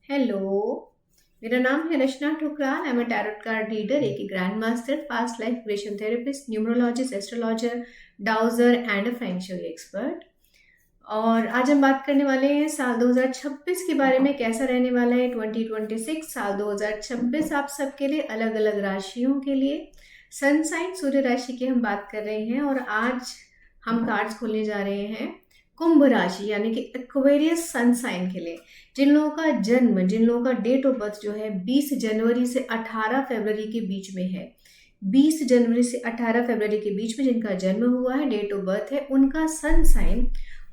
Hello. मेरा नाम है Rachna Thukral. I am a tarot card reader, एक grand master, past life regression therapist, numerologist, astrologer, dowser and a feng shui expert. और आज हम बात करने वाले हैं साल 2026 के बारे में। कैसा रहने वाला है 2026 साल 2026 आप सबके लिए, अलग अलग राशियों के लिए। सन साइन सूर्य राशि की हम बात कर रहे हैं और आज हम कार्ड्स खोलने जा रहे हैं कुंभ राशि यानी कि एक्वेरियस सन साइन के लिए। जिन लोगों का जन्म, जिन लोगों का डेट ऑफ बर्थ जो है 20 जनवरी से 18 फरवरी के बीच में है, 20 जनवरी से 18 फरवरी के बीच में जिनका जन्म हुआ है, डेट ऑफ बर्थ है, उनका सन साइन,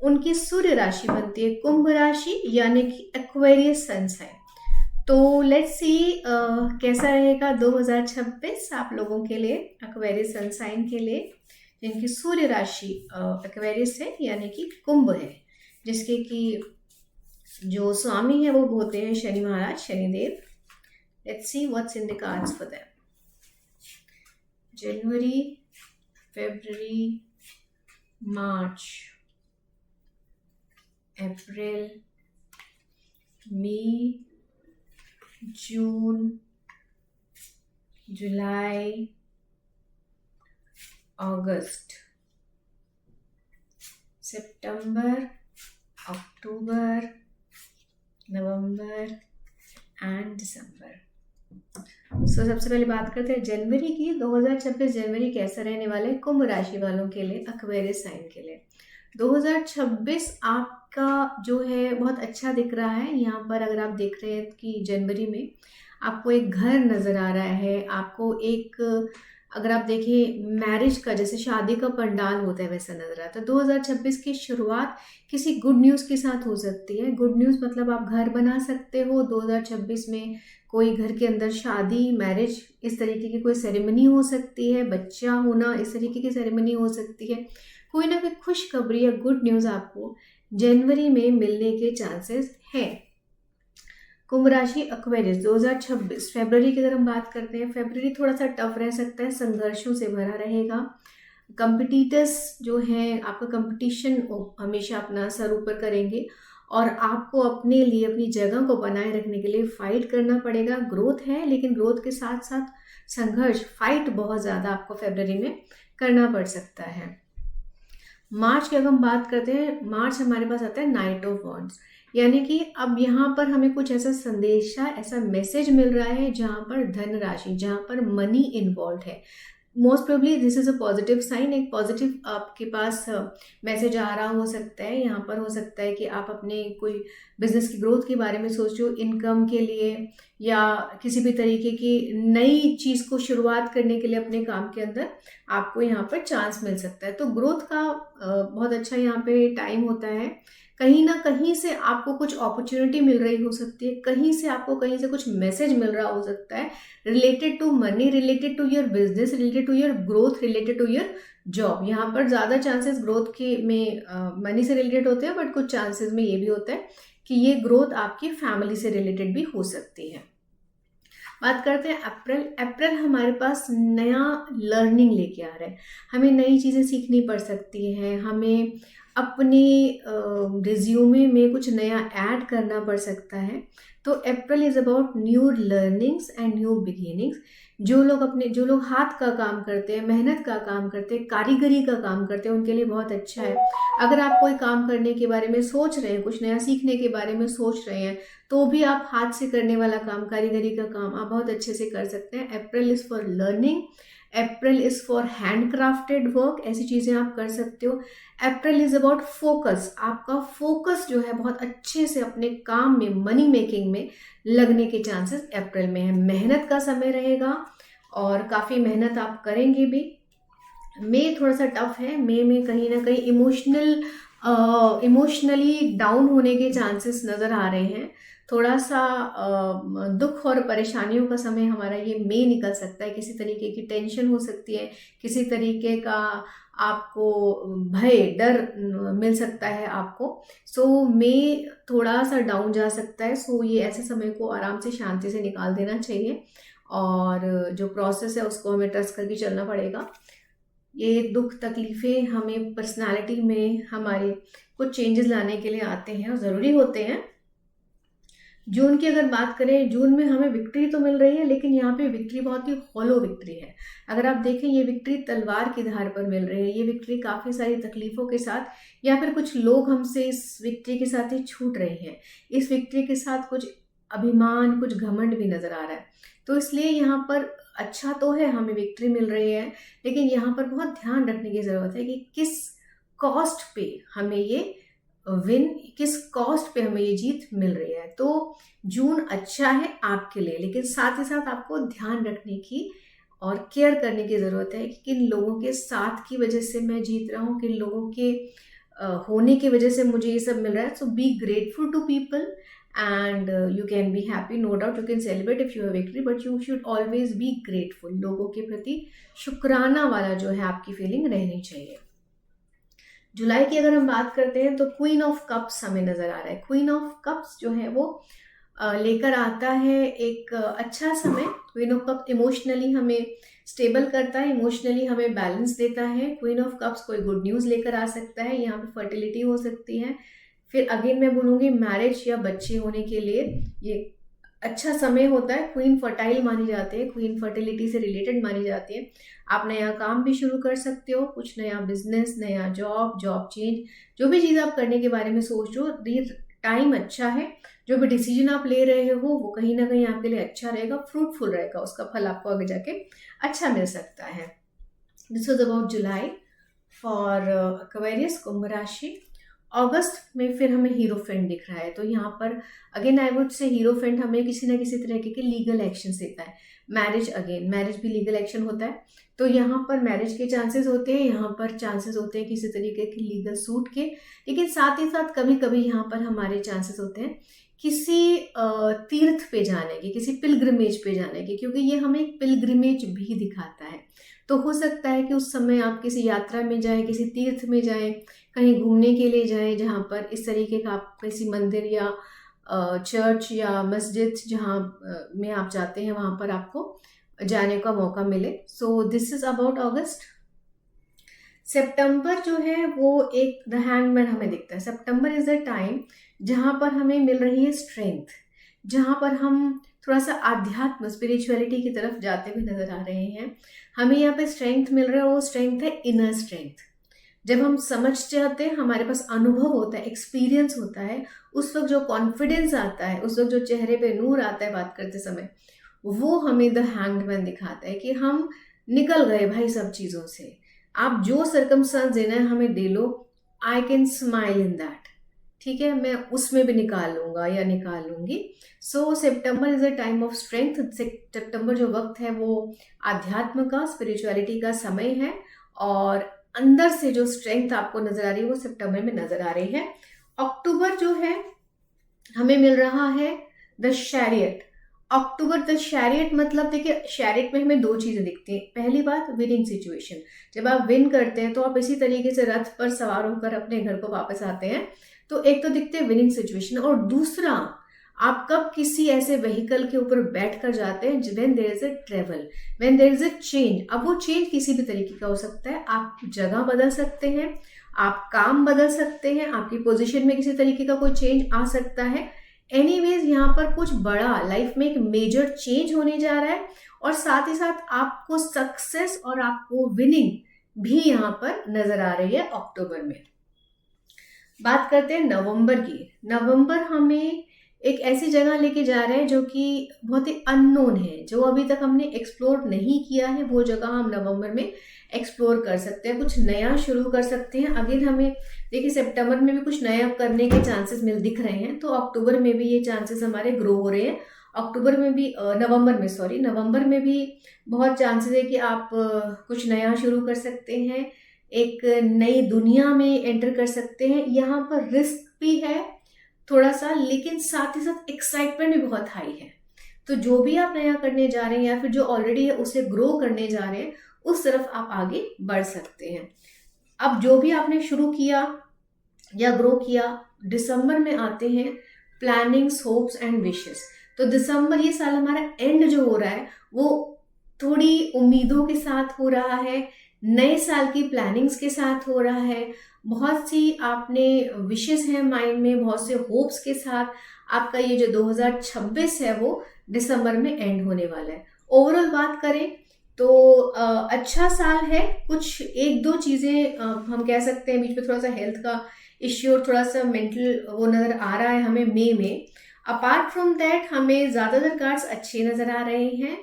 उनकी सूर्य राशि बनती है कुंभ राशि यानी कि एक्वेरियस सन साइन। तो लेट्स सी कैसा रहेगा 2026 आप लोगों के लिए, एक्वेरियस सन साइन के लिए, जिनकी सूर्य राशि एक्वेरियस है यानी कि कुंभ है, जिसके कि जो स्वामी है वो होते हैं Shani Maharaj, Shanidev. Let's see what's in the cards for them. January, February, March, April, May, June, July, August, September, October, November and December. सबसे पहले बात करते हैं जनवरी की। 2026 जनवरी कैसा रहने वाला है कुंभ राशि वालों के लिए, एक्वेरियस साइन के लिए। 2026 आपका जो है बहुत अच्छा दिख रहा है। यहाँ पर अगर आप देख रहे हैं कि जनवरी में आपको एक घर नजर आ रहा है, आपको एक, अगर आप देखिए मैरिज का, जैसे शादी का पंडाल होता है वैसा नजर आता है। 2026 की शुरुआत किसी गुड न्यूज़ के साथ हो सकती है। गुड न्यूज़ मतलब आप घर बना सकते हो 2026 में, कोई घर के अंदर शादी, मैरिज, इस तरीके की कोई सेरेमनी हो सकती है, बच्चा होना, इस तरीके की सेरेमनी हो सकती है। कोई ना कोई खुशखबरी या गुड न्यूज़ आपको जनवरी में मिलने के चांसेस हैं। कुंभ राशि एक्वेरियस 2026 फरवरी की अगर हम बात करते हैं, फरवरी थोड़ा सा टफ रह सकता है, संघर्षों से भरा रहेगा। कंपिटिटर्स जो हैं, आपका कंपटीशन हमेशा अपना सर ऊपर करेंगे और आपको अपने लिए अपनी जगह को बनाए रखने के लिए फाइट करना पड़ेगा। ग्रोथ है लेकिन ग्रोथ के साथ साथ संघर्ष, फाइट बहुत ज़्यादा आपको फरवरी में करना पड़ सकता है। मार्च की अगर हम बात करते हैं, मार्च हमारे पास आता है नाइट ऑफ वॉन्ड्स, यानी कि अब यहाँ पर हमें कुछ ऐसा संदेशा, ऐसा मैसेज मिल रहा है जहाँ पर धन राशि, जहाँ पर मनी इन्वॉल्व है। Most probably this is a positive sign, एक पॉजिटिव आपके पास मैसेज आ रहा हो सकता है। यहाँ पर हो सकता है कि आप अपने कोई बिजनेस की ग्रोथ के बारे में सोच रहे हो, इनकम के लिए या किसी भी तरीके की नई चीज़ को शुरुआत करने के लिए अपने काम के अंदर आपको यहाँ पर चांस मिल सकता है। तो ग्रोथ का बहुत अच्छा यहाँ पे टाइम होता है। कहीं ना कहीं से आपको कुछ अपॉर्चुनिटी मिल रही हो सकती है, कहीं से आपको कहीं से कुछ मैसेज मिल रहा हो सकता है, related to money, related to your business, related to your growth, related to your job. यहाँ पर ज़्यादा चांसेस ग्रोथ के में मनी से रिलेटेड होते हैं, बट कुछ चांसेस में ये भी होता है कि ये ग्रोथ आपकी फैमिली से रिलेटेड भी हो सकती है। बात करते हैं अप्रैल। अप्रैल हमारे पास नया लर्निंग लेके आ रहा है, हमें नई चीज़ें सीखनी पड़ सकती हैं, हमें अपने रिज्यूमे में कुछ नया ऐड करना पड़ सकता है। तो April is about new learnings and new beginnings. जो लोग हाथ का काम करते हैं, मेहनत का काम करते हैं, कारीगरी का काम करते हैं, उनके लिए बहुत अच्छा है। अगर आप कोई काम करने के बारे में सोच रहे हैं, कुछ नया सीखने के बारे में सोच रहे हैं, तो भी आप हाथ से करने वाला काम, कारीगरी का काम आप बहुत अच्छे से कर सकते हैं। April is for learning, April is for handcrafted work, ऐसी चीजें आप कर सकते हो। अप्रैल इज अबाउट फोकस, आपका फोकस जो है बहुत अच्छे से अपने काम में, मनी मेकिंग में लगने के चांसेस अप्रैल में है। मेहनत का समय रहेगा और काफी मेहनत आप करेंगे भी। मई थोड़ा सा टफ है, मई में कहीं ना कहीं इमोशनली डाउन होने के चांसेस नजर आ रहे हैं। थोड़ा सा दुख और परेशानियों का समय हमारा ये मई निकल सकता है। किसी तरीके की टेंशन हो सकती है, किसी तरीके का आपको भय, डर मिल सकता है आपको। सो मई थोड़ा सा डाउन जा सकता है। सो ये ऐसे समय को आराम से शांति से निकाल देना चाहिए और जो प्रोसेस है उसको हमें ट्रस्ट करके चलना पड़ेगा। ये दुख तकलीफें हमें पर्सनालिटी में हमारे कुछ चेंजेस लाने के लिए आते हैं और ज़रूरी होते हैं। जून की अगर बात करें, जून में हमें विक्ट्री तो मिल रही है, लेकिन यहाँ पे विक्ट्री बहुत ही हॉलो विक्ट्री है। अगर आप देखें, ये विक्ट्री तलवार की धार पर मिल रही है। ये विक्ट्री काफ़ी सारी तकलीफ़ों के साथ, या फिर कुछ लोग हमसे इस विक्ट्री के साथ ही छूट रहे हैं। इस विक्ट्री के साथ कुछ अभिमान, कुछ घमंड भी नज़र आ रहा है। तो इसलिए यहाँ पर अच्छा तो है, हमें विक्ट्री मिल रही है, लेकिन यहाँ पर बहुत ध्यान रखने की ज़रूरत है कि किस कॉस्ट पे हमें ये किस कॉस्ट पे हमें ये जीत मिल रही है। तो जून अच्छा है आपके लिए, लेकिन साथ ही साथ आपको ध्यान रखने की और केयर करने की ज़रूरत है कि किन लोगों के साथ की वजह से मैं जीत रहा हूँ, किन लोगों के होने की वजह से मुझे ये सब मिल रहा है। So be grateful to people and you can be happy, no doubt you can celebrate if you have victory, but you should always be grateful. लोगों के प्रति शुक्राना वाला जो है आपकी फीलिंग रहनी चाहिए। जुलाई की अगर हम बात करते हैं तो क्वीन ऑफ कप्स हमें नजर आ रहा है। क्वीन ऑफ कप्स जो है वो लेकर आता है एक अच्छा समय। क्वीन ऑफ कप इमोशनली हमें स्टेबल करता है, इमोशनली हमें बैलेंस देता है। क्वीन ऑफ कप्स कोई गुड न्यूज़ लेकर आ सकता है, यहाँ पे फर्टिलिटी हो सकती है। फिर अगेन मैं बोलूँगी मैरिज या बच्चे होने के लिए ये अच्छा समय होता है। क्वीन फर्टाइल मानी जाती है, क्वीन फर्टिलिटी से रिलेटेड मानी जाती है। आप नया काम भी शुरू कर सकते हो, कुछ नया बिजनेस, नया जॉब चेंज, जो भी चीज़ आप करने के बारे में सोच रहे हो, ये टाइम अच्छा है। जो भी डिसीजन आप ले रहे हो वो कहीं ना कहीं आपके लिए अच्छा रहेगा, फ्रूटफुल रहेगा, उसका फल आपको आगे जाके अच्छा मिल सकता है। This was about July for Aquarius, कुंभ राशि। अगस्त में फिर हमें हीरोफेंट दिख रहा है, तो यहाँ पर अगेन आई वुड से हीरोफेंट हमें किसी ना किसी तरीके के लीगल एक्शन देता है। मैरिज भी लीगल एक्शन होता है, तो यहाँ पर मैरिज के चांसेस होते हैं, यहाँ पर चांसेस होते हैं किसी तरीके के लीगल सूट के। लेकिन साथ ही साथ कभी कभी यहाँ पर हमारे चांसेस होते हैं किसी तीर्थ पे जाने के, किसी पिलग्रिमेज पे जाने के, क्योंकि ये हमें एक पिलग्रिमेज भी दिखाता है। तो हो सकता है कि उस समय आप किसी यात्रा में जाएं, किसी तीर्थ में जाएं, कहीं घूमने के लिए जाएं, जहाँ पर इस तरीके का आप किसी मंदिर या चर्च या मस्जिद जहाँ में आप जाते हैं वहाँ पर आपको जाने का मौका मिले। सो दिस इज अबाउट अगस्त। सितंबर जो है वो एक द हैंगमैन हमें दिखता है। सितंबर इज द टाइम जहाँ पर हमें मिल रही है स्ट्रेंथ, जहाँ पर हम थोड़ा सा आध्यात्म, स्पिरिचुअलिटी की तरफ जाते हुए नजर आ रहे हैं। हमें यहाँ पे स्ट्रेंथ मिल रहा है, वो स्ट्रेंथ है इनर स्ट्रेंथ। जब हम समझ जाते हैं, हमारे पास अनुभव होता है, एक्सपीरियंस होता है, उस वक्त जो कॉन्फिडेंस आता है, उस वक्त जो चेहरे पे नूर आता है बात करते समय, वो हमें द हैंग्ड मैन दिखाता है कि हम निकल गए भाई सब चीज़ों से। आप जो सर्कमस्टांस देना है हमें दे लो, I can smile in that, ठीक है, मैं उसमें भी निकाल लूंगा या निकाल लूंगी। So September is a time of strength. सितंबर जो वक्त है वो आध्यात्म का, स्पिरिचुअलिटी का समय है, और अंदर से जो स्ट्रेंथ आपको नजर आ रही है वो सितंबर में नजर आ रही है। अक्टूबर जो है हमें मिल रहा है द शैरियट। अक्टूबर द शैरियट मतलब देखिए, शैरियट में हमें दो चीजें दिखती हैं। पहली बात विनिंग सिचुएशन, जब आप विन करते हैं तो आप इसी तरीके से रथ पर सवार होकर अपने घर को वापस आते हैं, तो एक तो दिखते हैं विनिंग सिचुएशन, और दूसरा आप कब किसी ऐसे व्हीकल के ऊपर बैठ कर जाते हैं when there is a travel, when there is a change. अब वो चेंज किसी भी तरीके का हो सकता है, आप जगह बदल सकते हैं, आप काम बदल सकते हैं, आपकी पोजीशन में किसी तरीके का कोई चेंज आ सकता है। एनीवेज यहाँ पर कुछ बड़ा लाइफ में एक मेजर चेंज होने जा रहा है, और साथ ही साथ आपको सक्सेस और आपको विनिंग भी यहाँ पर नजर आ रही है अक्टूबर में। बात करते हैं नवंबर की। नवंबर हमें एक ऐसी जगह लेके जा रहे हैं जो कि बहुत ही अननोन है, जो अभी तक हमने एक्सप्लोर नहीं किया है, वो जगह हम नवंबर में एक्सप्लोर कर सकते हैं, कुछ नया शुरू कर सकते हैं। अगेन हमें देखिए सितंबर में भी कुछ नया करने के चांसेस दिख रहे हैं, तो अक्टूबर में भी ये चांसेस हमारे ग्रो हो रहे हैं। अक्टूबर में भी नवंबर में भी बहुत चांसेस है कि आप कुछ नया शुरू कर सकते हैं, एक नई दुनिया में एंटर कर सकते हैं। यहाँ पर रिस्क भी है थोड़ा सा, लेकिन साथ ही साथ एक्साइटमेंट भी बहुत हाई है। तो जो भी आप नया करने जा रहे हैं या फिर जो ऑलरेडी है उसे ग्रो करने जा रहे हैं, उस तरफ आप आगे बढ़ सकते हैं। अब जो भी आपने शुरू किया या ग्रो किया, दिसंबर में आते हैं प्लानिंग्स, होप्स एंड विशेस। तो दिसंबर, ये साल हमारा एंड जो हो रहा है वो थोड़ी उम्मीदों के साथ हो रहा है, नए साल की प्लानिंग्स के साथ हो रहा है, बहुत सी आपने विशेस हैं माइंड में, बहुत से होप्स के साथ आपका ये जो 2026 है वो दिसंबर में एंड होने वाला है। ओवरऑल बात करें तो अच्छा साल है। कुछ एक दो चीजें हम कह सकते हैं, बीच में थोड़ा सा हेल्थ का इश्यू और थोड़ा सा मेंटल वो नजर आ रहा है हमें मई में। अपार्ट फ्रॉम दैट हमें ज्यादातर कार्ड्स अच्छे नजर आ रहे हैं।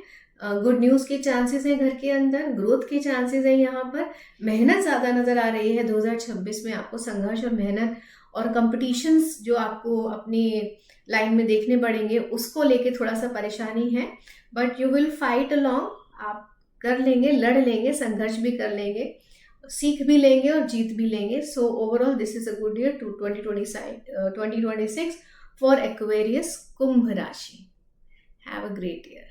गुड न्यूज के चांसेस हैं घर के अंदर, ग्रोथ के चांसेस हैं यहाँ पर। मेहनत ज्यादा नजर आ रही है 2026 में आपको, संघर्ष और मेहनत और कंपटीशंस जो आपको अपनी लाइन में देखने पड़ेंगे उसको लेके थोड़ा सा परेशानी है, but you will fight along. आप कर लेंगे, लड़ लेंगे, संघर्ष भी कर लेंगे, सीख भी लेंगे और जीत भी लेंगे। So overall this is a good year to 2026 for Aquarius Kumbh rashi. Have a great year.